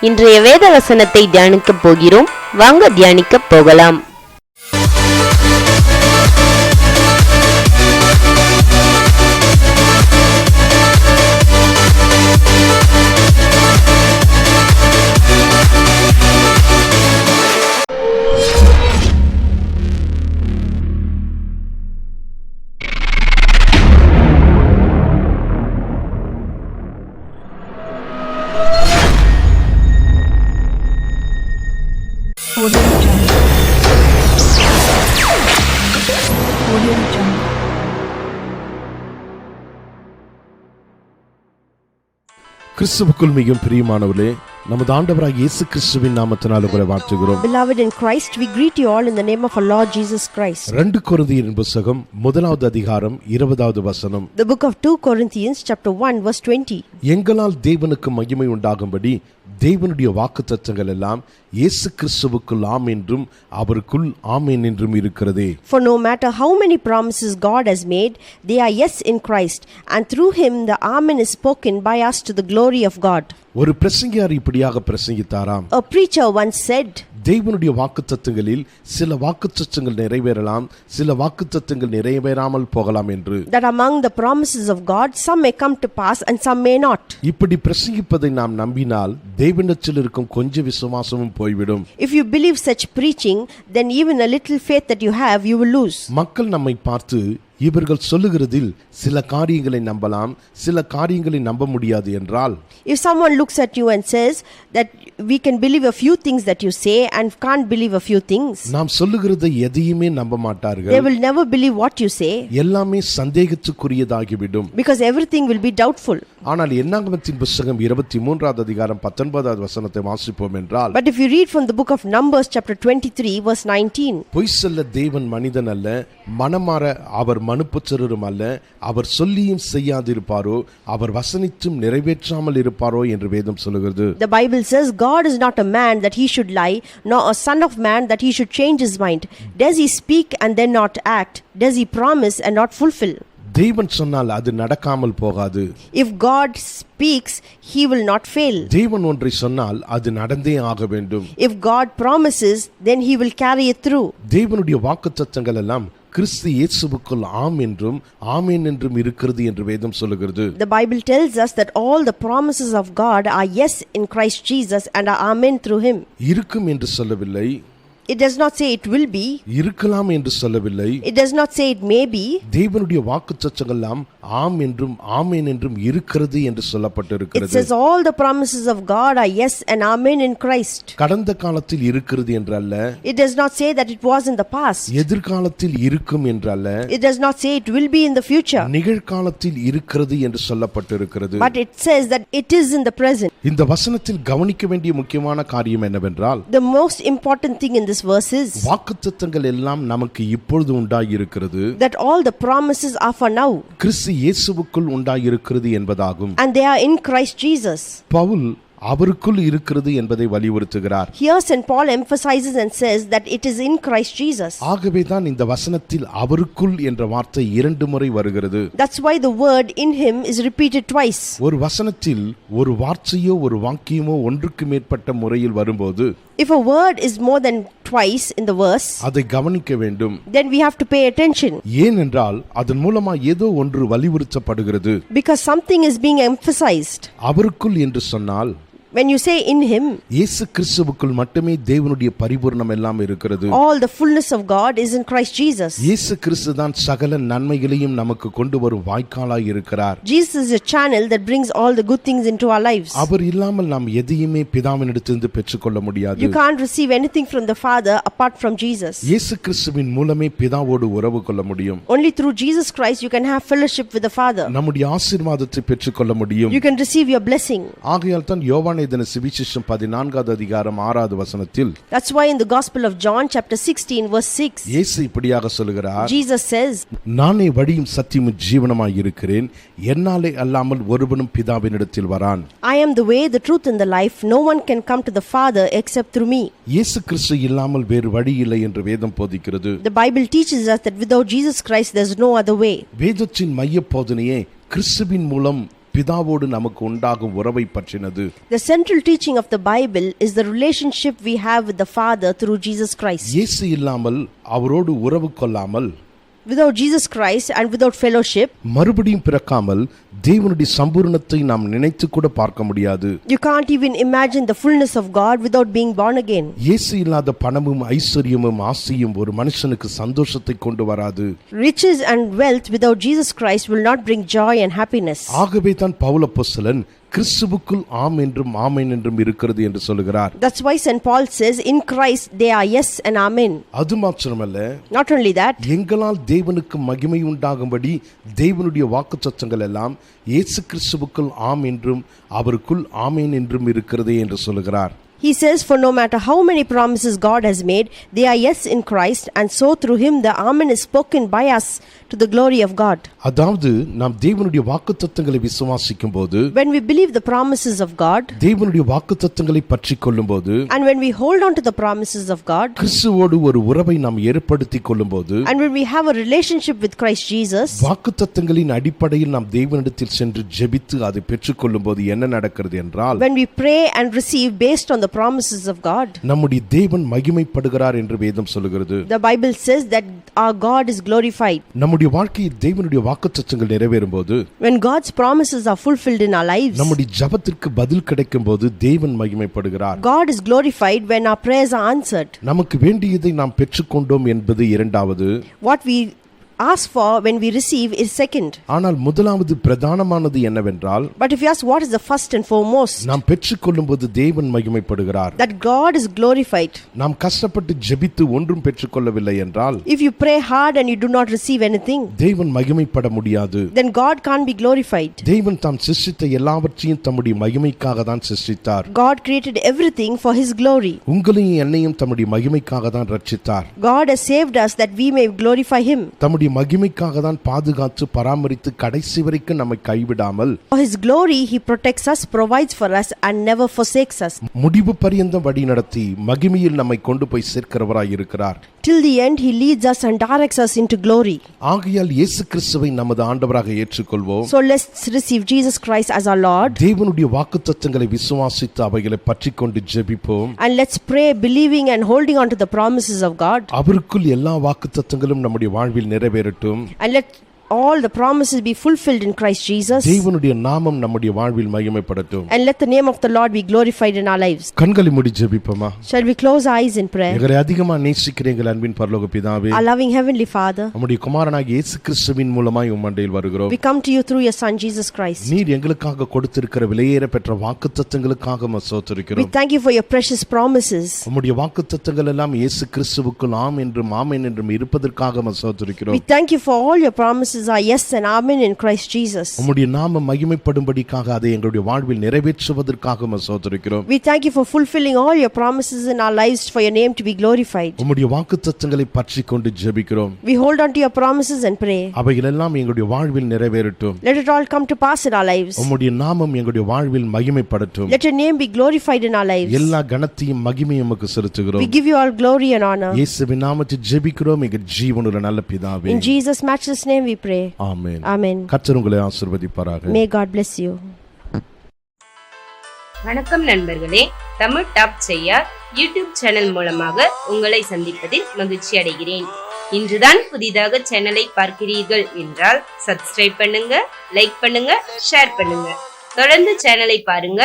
இன்றைய வேத வசனத்தை தியானிக்க போகிறோம். வாங்க தியானிக்க போகலாம். கிறிஸ்துவுக்குள் மிகவும் பிரியமானவர்களே, நமது ஆண்டவராகிய இயேசு கிறிஸ்துவின் நாமத்தினால் உங்களை வாழ்த்துகிறோம். Beloved in Christ, we greet you all in the name of our Lord Jesus Christ. 2 கொரிந்தியரின் புத்தகம் 1வது அதிகாரம் 20வது வசனம். The book of 2 Corinthians chapter 1 verse 20. எங்களால் தேவனுக்கு மகிமை உண்டாகும்படி தேவனுடைய வாக்குத்தத்தங்கள் எல்லாம் இயேசு கிறிஸ்துவுக்குள் ஆம் என்றும் அவருக்குள் ஆமென் என்றும் இருக்கிறதே. For no matter how many promises God has made, they are yes in Christ, and through him the amen is spoken by us to the glory of God. ஒரு பிரசங்கியார் இப்படியாக பிரசங்கித்தாராம். A preacher once said, தேவனுடைய வாக்குத்தத்தங்களில் சில வாக்குத்தத்தங்கள் நிறைவேறலாம், சில வாக்குத்தத்தங்கள் நிறைவேறாமல் போகலாம் என்று. that among the promises of God some may come to pass and some may not. இப்படி பிரசங்கிப்பதை நாம் நம்பினால் தேவனிடத்தில் இருக்கும் கொஞ்ச விசுவாசமும் போய்விடும். If you believe such preaching, then even a little faith that you have, you will lose. மக்கள் நம்மை பார்த்து இவர்கள் சொல்லுகிறதில் சில காரியங்களை நம்பலாம், சில காரியங்களை நம்ப முடியாது என்றால், if someone looks at you and says that we can believe a few things that you say and can't believe a few things, நாம் சொல்லுகிறதை எதையுமே நம்ப மாட்டார்கள். they will never believe what you say, எல்லாமே சந்தேகத்துக்குரியதாகிவிடும், because everything will be doubtful. ஆனால் என்னாகமத்தின் புத்தகம் 23வது அதிகாரம் 19வது வசனத்தை வாசிப்போம் என்றால், but if you read from the book of Numbers chapter 23 verse 19, பொய் சொல்ல தேவன் மனிதன் அல்ல, மனமாற அவர் மனுப்புச்சரும் அல்ல, அவர் சொல்லியும் செய்யாதிருப்பாரோ, அவர் வசனித்தும் நிறைவேற்றாமல் இருப்பாரோ என்று வேதம் சொல்லுகிறது. the Bible says God is not a man that he should lie, nor a son of man that he should change his mind. Does he speak and then not act? Does he promise and not fulfill? தேவன் சொன்னால் அது நடக்காமல் போகாது. If God speaks, he will not fail. தேவன் ஒன்றை சொன்னால் அது நடந்தே ஆக வேண்டும். If God promises, then he will carry it through. தேவனுடைய வாக்குத்தத்தங்கள் எல்லாம் கிறிஸ்து இயேசுவுக்குள் ஆம் என்றும் ஆமென் என்றும் இருக்கிறது என்று வேதம் சொல்லுகிறது. The Bible tells us that all the promises of God are yes in Christ Jesus and are amen through him. இருக்கும் என்று சொல்லவில்லை, It does not say it will be, இருக்கலாம் என்று சொல்லவில்லை, it does not say it may be. தேவனுடைய வாக்குத்தத்தங்கள் எல்லாம் ஆம் என்றும் ஆமென் என்றும் இருக்கிறது என்று It சொல்லப்பட்டிருக்கிறது. says all the promises of God are yes and amen in Christ. கடந்த காலத்தில் இருக்கிறது என்றல்ல, It does not say that it was in the past. எதிர்காலத்தில் இருக்கும் என்றல்ல, It does not say it will be in the future. நிகழ்காலத்தில் இருக்கிறது என்று சொல்லப்பட்டிருக்கிறது. But it says that it is in the present. இந்த வசனத்தில் கவனிக்க வேண்டிய முக்கியமான காரியம் என்னவென்றால், The most important thing in this verse is வாக்குத்தத்தங்கள் எல்லாம் நமக்கு இப்பொழுது உண்டாயிருக்கிறது, that all the promises are for now, கிறிஸ்து இயேசுவுக்குள் உண்டாயிருக்கிறது என்பதாகும். and they are in Christ Jesus. Pavul அவருக்குள் இருக்கிறது என்பதை வலியுறுத்துகிறார். Here St. Paul emphasizes and says that it is in Christ Jesus. ஆகவே தான் இந்த வசனத்தில் அவருக்குள் என்ற வார்த்தை 2 முறை வருகிறது. That's why the word in him is repeated twice. ஒரு வசனத்தில் ஒரு வார்த்தையோ ஒரு வாக்கியமோ ஒன்றுக்கு மேற்பட்ட முறையில் வரும்போது, If a word is more than twice in the verse, அதை கவனிக்க வேண்டும். then we have to pay attention, ஏனென்றால் அதன் மூலமா ஏதோ ஒன்று வலியுறுத்தப்படுகிறது. because something is being emphasized. அவருக்குள் என்று சொன்னால், When you say in him, இயேசு கிறிஸ்துவுக்குள் மட்டுமே தேவனுடைய பரிபூரணம் எல்லாம் இருக்கிறது. all the fullness of God is in Christ Jesus. இயேசு கிறிஸ்து தான் சகல நன்மைகளையும் நமக்கு கொண்டு வரும் வாய்க்காலாய் இருக்கிறார். Jesus is a channel that brings all the good things into our lives. அவர் இல்லாமல் நாம் எதையுமே பிதாவினிடத்திலிருந்து பெற்றுக்கொள்ள முடியாது. You can't receive anything from the Father apart from Jesus. இயேசு கிறிஸ்துவின் மூலமே பிதாவோடு உறவு கொள்ள முடியும். Only through Jesus Christ you can have fellowship with the Father. நம்முடைய ஆசீர்வாதத்தை பெற்றுக்கொள்ள முடியும். You can receive your blessing. ஆகையால் தான் யோவான் எழுதின சுவிசேஷம் 14வது அதிகாரம் 6வது வசனத்தில், That's why in the Gospel of John chapter 16 verse 6, இயேசு இப்படியாக சொல்கிறார், Jesus says, நானே வழியும் சத்தியமும் ஜீவனுமாய் இருக்கிறேன், என்னாலே அல்லாமல் ஒருவனும் பிதாவினிடத்தில் வரான். I am the way, the truth and the life. No one can come to the Father except through me. இயேசு கிறிஸ்து இல்லாமல் வேறு வழி இல்லை என்று வேதம் போதிக்கிறது. The Bible teaches us that without Jesus Christ there's no other way. வேதத்தின் மைய போதனையே கிறிஸ்துவின் மூலம் பிதாவோடு நமக்கு உண்டாகும் உறவை பற்றினது. The central teaching of the Bible is the relationship we have with the Father through Jesus Christ. இயேசு இல்லாமல் அவரோடு உறவு கொள்ளாமல், Without Jesus Christ and without fellowship, மறுபடியும் பிறக்காமல் தேவனுடைய சம்பூரணத்தை நாம் நினைத்து கூட பார்க்க முடியாது. you can't even imagine the fullness of God without being born again. இயேசு இல்லாத பணமும் ஐஸ்வர்யமும் ஆசையும் ஒரு மனுஷனுக்கு சந்தோஷத்தை கொண்டு வராது. Riches and wealth without Jesus Christ will not bring joy and happiness. ஆகவே தான் பவுல் அப்போஸ்தலன் கிறிஸ்துவுக்குள் ஆம் என்றும் ஆமென் என்றும் இருக்கிறது என்று சொல்கிறார். That's why St. Paul says, in Christ they are yes and amen. அது மாத்திரமல்ல, Not only that, எங்களால் தேவனுக்கு மகிமை உண்டாகும்படி தேவனுடைய வாக்குத்தத்தங்கள் எல்லாம் இயேசு கிறிஸ்துவுக்குள் ஆம் என்றும் அவருக்குள் ஆமென் என்றும் இருக்கிறதே என்று சொல்கிறார். he says, for no matter how many promises God has made, they are yes in Christ, and so through him the amen is spoken by us to the glory of God. அதாவது நாம் தேவனுடைய வாக்குத்தத்தங்களை விசுவாசிக்கும் போது, When we believe the promises of God, தேவனுடைய வாக்குத்தத்தங்களை பற்றிக் கொள்ளும் போது, and when we hold on to the promises of God, கிறிஸ்துவோடு ஒரு உறவை நாம் ஏற்படுத்திக் கொள்ளும் போது, and when we have a relationship with Christ Jesus, வாக்குத்தத்தங்களின் அடிப்படையில் நாம் தேவனிடத்தில் சென்று ஜெபித்து அதை பெற்றுக்கொள்ளும் போது என்ன நடக்கிறது என்றால், when we pray and receive based on the promises of God, நம்முடைய தேவன் மகிமைப்படுகிறார் என்று வேதம் சொல்கிறது. the Bible says that our God is glorified. நம்முடைய வாழ்க்கையில் தேவனுடைய வாக்குத்தத்தங்கள் நிறைவேறும் போது, When God's promises are fulfilled in our lives, நம்முடைய ஜெபத்திற்கு பதில் கிடைக்கும் போது தேவன் மகிமைப்படுகிறார். God is glorified when our prayers are answered. நமக்கு வேண்டியதை நாம் பெற்றுக்கொண்டோம் என்பது இரண்டாவது. What we ask for when we receive is second. ஆனால் முதலாவது பிரதானமானது என்னவென்றால், But if you ask what is the first and foremost, நாம் பெற்றுக்கொள்ளும் போது தேவன் மகிமைப்படுகிறார். that God is glorified. நாம் கஷ்டப்பட்டு ஜெபித்து ஒன்றும் பெற்றுக்கொள்ளவில்லை என்றால், If you pray hard and you do not receive anything, தேவன் மகிமைப்பட முடியாது. then God can't be glorified. தேவன் தாம் சிருஷ்டித்த எல்லாவற்றையும் தம்முடைய மகிமைக்காக தான் சிருஷ்டித்தார். God created everything for his glory. உங்களையும் என்னையும் தம்முடைய மகிமைக்காக தான் ரட்சித்தார். God has saved us that we may glorify him. தம்முடைய மகிமைக்காக தான் பாதுகாத்து பராமரித்து கடைசி வரைக்கும் நம்மை கைவிடாமல், For his glory he protects us, provides for us and never forsakes us. முடிவு பரியந்தம் வழி நடத்தி மகிமையில் நம்மை கொண்டு போய் சேர்க்கிறவராய் இருக்கிறார். Till the end he leads us and directs us into glory. ஆகையால் இயேசு கிறிஸ்துவை நமது ஆண்டவராக ஏற்றுக்கொள்வோம். So let's receive Jesus Christ as our Lord, தேவனுடைய வாக்குத்தத்தங்களை விசுவாசித்து அவைகளை பற்றிக்கொண்டு ஜெபிப்போம். and let's pray believing and holding on to the promises of God, அவருக்குள் எல்லா வாக்குத்தத்தங்களும் நம்முடைய வாழ்வில் நிறைவேறட்டும். and let all the promises be fulfilled in Christ Jesus, தேவனுடைய நாமம் நம்முடைய வாழ்வில் மகிமைப்படட்டும். and let the name of the Lord be glorified in our lives. கண்களை மூடி ஜெபிப்போமா? Shall we close our eyes in prayer? எங்களை அதிகமா நேசிக்கிற எங்கள் அன்பின் பரலோக பிதாவே, Our loving heavenly Father, நம்முடைய குமாரனாகிய இயேசு கிறிஸ்துவின் மூலமாய் உம் அண்டையில் வருகிறோம். we come to you through your Son Jesus Christ. நீர் எங்களுக்காக கொடுத்திருக்கிற விலையேற பெற்ற வாக்குத்தத்தங்களுக்காக We ஸ்தோத்திரிக்கிறோம். thank you for your precious promises. உம்முடைய வாக்குத்தத்தங்கள் எல்லாம் இயேசு கிறிஸ்துவுக்குள் ஆம் என்றும் ஆமென் என்றும் இருப்பதற்காக We ஸ்தோத்திரிக்கிறோம். thank you for all your promises are yes and amen in Christ Jesus. உம்முடைய நாமம் மகிமைப்படும்படிக்காக அதை எங்களுடைய வாழ்வில் நிறைவேற்றுவதற்காக ஸ்தோத்திரிக்கிறோம். We thank you for fulfilling all your promises in our lives for your name to be glorified. உம்முடைய வாக்குத்தத்தங்களை பற்றிக்கொண்டு ஜெபிக்கிறோம். We hold on to your promises and pray. அவைகளெல்லாம் எங்களுடைய வாழ்வில் நிறைவேறட்டும். Let it all come to pass in our lives. உம்முடைய நாமம் எங்களுடைய வாழ்வில் மகிமைப்படட்டும். Let your name be glorified in our lives. எல்லா கனத்தையும் மகிமையும் உமக்கு We செலுத்துகிறோம். give you all glory and honor. இயேசுவின் நாமத்தில் ஜெபிக்கிறோம் எங்கள் ஜீவனுள்ள நல்ல பிதாவே. In Jesus' matchless name we pray. Amen. Amen. கர்த்தர் உங்களை ஆசீர்வதிப்பாராக. May God bless you. வணக்கம் நண்பர்களே, தமிழ் டாப் செய்ய யூடியூப் சேனல் மூலமாக உங்களை சந்திப்பதில் மகிழ்ச்சி அடைகிறேன். இன்றுதான் புதிதாக சேனலை பார்க்கிறீர்கள் என்றால் சப்ஸ்கிரைப் பண்ணுங்க, லைக் பண்ணுங்க, ஷேர் பண்ணுங்க. தொடர்ந்து சேனலை பாருங்க.